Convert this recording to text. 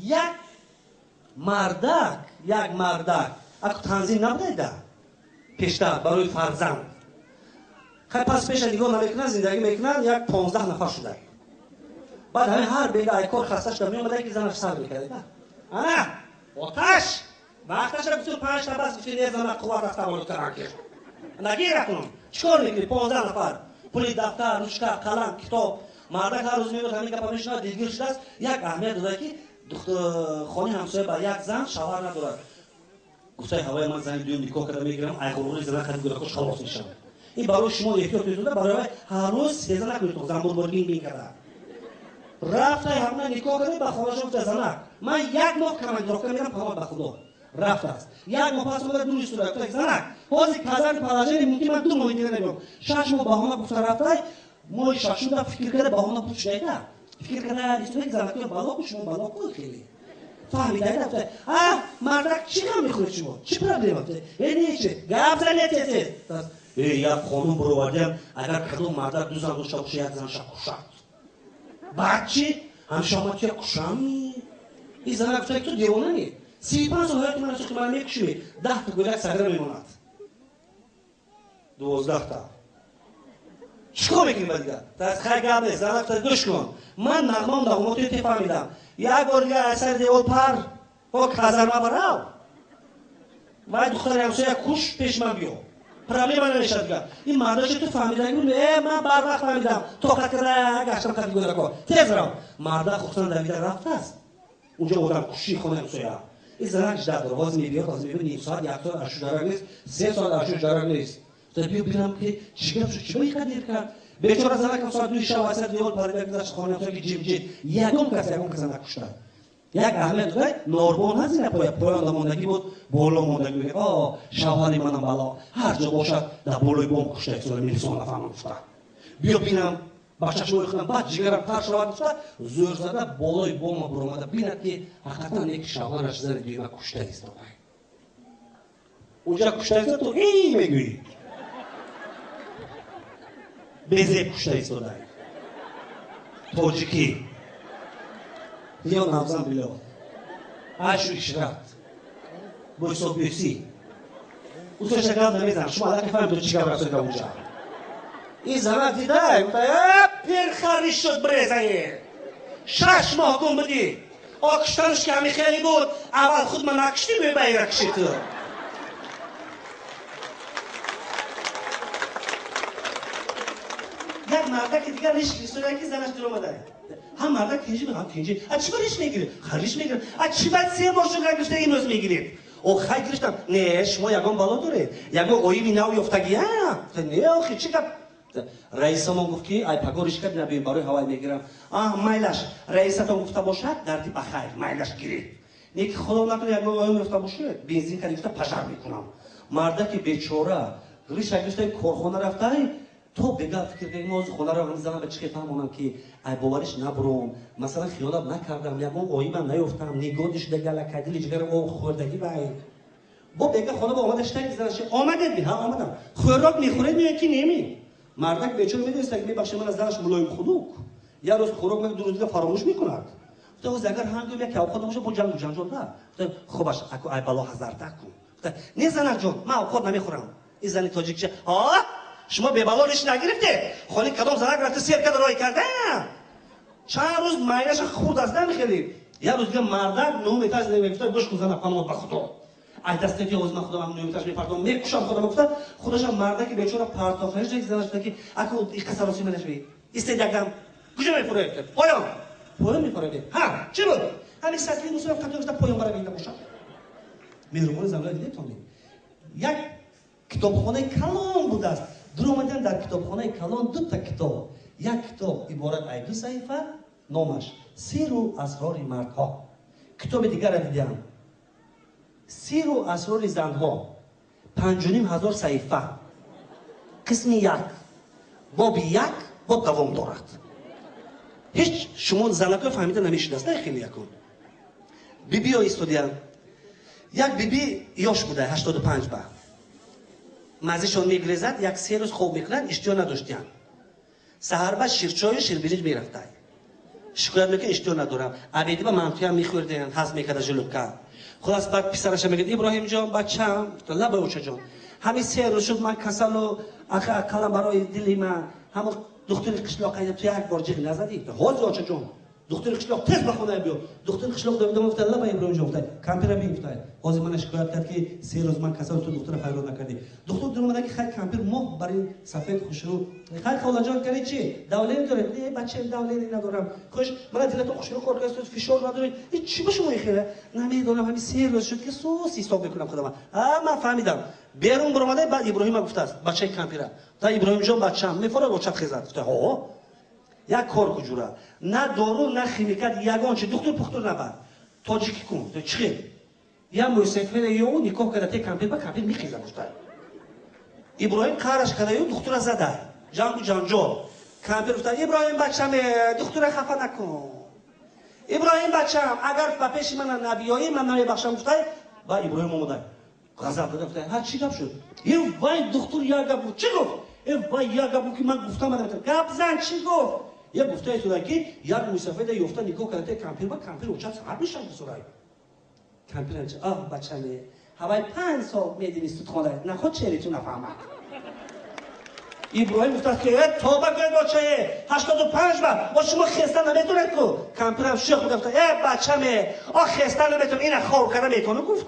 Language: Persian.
یک مردک اگه تنظیم نبوده پیشتر برای فرزند خیلی پس پیش نگاه نمیکنن زندگی میکنن یک 15 نفر شده بعد همه هر بیگه ای کار خستش در میامده که زنش سر میکرده نه آتش وقتش را گفتون 5 نفر از گفتون یه زن قوت از تولد کردن که نگیر کنم چکار میکنی 15 نفر پولی دفتر روشکه قلم کتاب مردک هر روز میاد همین گپا میشنوه دلگیر شده است یک اهمیت داره که خانه همسایه با یک زن شوهر نداره گفته هوای من زن دوم نکاح کرده میگیرم ای غروری زدن خرید گرکوش خلاص میشم این برای شما احتیاط میتونه برای هر روز سیزن نکنید زن بود بین کرده رفته همه نکاح کرده با خواهش گفته زنک من یک ماه کمک دارم میرم پامال به خدا رفته است یک ماه پس اومده دو روز شده گفته زنک بازی کازن پاراژه ممکن من 2 ماه دیگه نمیام 6 ماه بهانه گفته رفته ماه ششم دا فکر کرده بهانه بود شده فکر کرده استوری زنک بالا کو شما بالا کو خیلی فهمیده گفته مردک چی کار میخوره شما چی پرابلم است یعنی چی گپ زنید یک خانم بروادیم اگر کدوم مردک دو زن داشته باشه یک زنش کشد بعد چی هم شما که کشمی این زن گفته تو دیوانه نی 35 سال که من از من میکشمی 10 تا گلک سگره میماند 12 تا چیکار میکنیم دیگه دست خیلی گپ نیست زن گفته گوش کن من نغمام داماد تو فهمیدم یک بار دیگه اثر دیوال پر با کازرما براو وای دختر همسایه کش پیش من بیو پرابلم من نمیشه دیگه این مرداش تو فهمیدن میگه من بر وقت فهمیدم طاقت کرده گشتم خاطر گذر کن تیز رو مردا خوشتن دویده رفته است اونجا بودم کشی خونه همسایه این زنش در دروازه میبیاد از میبینه نیم ساعت یک ساعت اشو جارگ نیست 3 ساعت اشو جارگ نیست تا بیو ببینم که چیکار شد چی باید دیر کرد بیچاره زنک ساعت 2 شب واسه دیوار پرید گذاشت خونه همسایه که جیب یگم کس نکشتن یک اهمیت داره نوربون هست نه پایان ماندگی بود بالا ماندگی بود شوهر منم بالا هر جا باشد در بالای بام کشته اصلا میرسون نفهمم گفته بیا بینم بچه‌ش رو بخونم بعد جگرم پر شود گفته زور زده بالای بام برآمده بیند که حقیقتا یک شوهرش زن دیگه کشته است اونجا کشته است تو این میگویی بزه کشته است تاجیکی یا نامزن بیلو اشو اشرت بایسو بیسی او تو شکل نمیزن شما الان که فهم تو چیکار رسید اونجا این زمان دیده پیر خری شد بریزه 6 ماه گم بودی آکشتنش که همی خیلی بود اول خود من نکشتی به بایر کشید یک مرده که دیگر ریش کریستونه که زنش در اومده هم مرده کنجی هم کنجی از چی باریش میگیرید خریش میگیرید از چی باید 3 ماه شد گرفته این روز میگیرید او خیلی گرفتم نه شما یگان بالا داره یگان اویوی نو یفتگی نه آخی چی کب رئیس ما گفت که ای پگارش کرد نبیم برای هوای میگیرم مایلش رئیس تا گفته باشد دردی بخیر مایلش گیرید نیک خدا نکنه یگان اویوی میفته باشه بنزین خریفته پشر میکنم مرده که بیچاره ریش گرفته کارخانه رفته تو بگه فکر کنی موضوع خونه رو میزنم به چی فهمونم که ای باورش نبرم مثلا خیالات نکردم یا اون اوی من نیفتم نگودش دیگه لکدیل جگر او خوردگی بای با بگه خونه با اومدش تنگ زنش آمده بی ها آمدم خوراک میخوره میگه که نمی مردک بیچاره میدونست که میبخشه من از زنش ملایم خلوق یا روز خوراک من 2 روز دیگه فراموش میکند تو از اگر هنگام یک اوقات باشه با جنگ ده خوبش اكو ای بالا هزار تا کن نه زنک جون من اوقات نمیخورم این زن تاجیک چه شما به بالایش نگرفته خالی کدام زنک رفته سیر کرده رای کرده چند روز مایلش خورد از نمیخیرید یه روز دیگه مردک نو میتاز نمیگفته گوش کن زنک خانم به خدا ای دست که از من خودم هم نمیتاز میپردم میکشم خودم گفته خودش هم مردک بیچاره پرتاخش یک زنش که اكو این قصاصی منش بی استدگم کجا میفره پایان میفره ها چی بود همین سطحی موسی رفت تا پایان برای این باشه میرمون زملا دیدید یک کتابخانه کلان بود است در اومدن در کتابخانه کلان 2 تا کتاب یک کتاب عبارت از 2 صفحه نامش سیر و اسرار مردها کتاب دیگر را دیدم سیر و اسرار زنها 5,500 صفحه قسم 1 باب 1 با دوام دارد هیچ شما زنکا فهمیده نمیشید است نه خیلی یکون بیبی ها ایستادیان یک بیبی یاش بوده 85 با مزهشون میگریزد 1-3 روز خوب میکنن اشتیا نداشتن سحر با شیرچای و شیربیریج میرفتن شکایت میکنه اشتباه ندارم ابیدی با منفی هم میخوردن هضم میکرد ژلوبکا خلاص بعد پسرش میگه ابراهیم جان بچم لبه اوچه جان همین 3 روز شد من کسل و کلم برای دلی من همون دکتر قشلاق تو یک بار جیغ نزدی حاضر اوچه جان دکتر قشلاق تez بخونه بیا دکتر قشلاق دویدم گفت لبه ابراهیم جان گفت کمپیر بیفتاد حاضر من شکایت کرد که 3 روز من کسل تو دکتر فایده نکردی دکتر درم که خیلی کمپیر ماه برای سفید خوشرو خیلی خولا جان کردی چی داولی داره نه بچه داولی ندارم خوش من دلت خوشرو کار است فشار نداری چی به شما خیره نمیدونم همین 3 روز شد که سوس حساب میکنم خودم من فهمیدم بیرون برآمده بعد ابراهیم گفت است بچه کمپیره تا ابراهیم جان بچه‌م میفره روچت خزد گفت ها یک کار کجوره نه دارو نه خیمیکات یگان چه دکتر پختور نبر تاجیکی کن تو چی یا موسیقی یو نیکو کرده کمپیر با کمپیر میخیزه گفت ابراهیم کارش کرده یو دکتر زده جانگو جانجو کمپیر گفت ابراهیم بچه‌م دکتر خفه نکن ابراهیم بچه‌م اگر با پیش من نبیایی من نمیبخشم گفت با ابراهیم اومد غضب داد گفت ها چی گپ شد یه وای دکتر یا گپ چی گفت وای یا گپ که من گفتم من گپ زن چی گفت یه گفته تو که یک مسافر یافته نیکو کرده کمپیر با کمپیر اوچت سر میشن بسرای کمپیر انجا آه بچه‌م هوای 5 سال میدونی تو خانه نخود چهره تو نفهمم ابراهیم گفت که توبه کن بچه 85 با شما خسته نمیتونه کو کمپیر هم شوخ گفت بچه‌م آ خسته نمیتونه این خور کنه میتونه گفت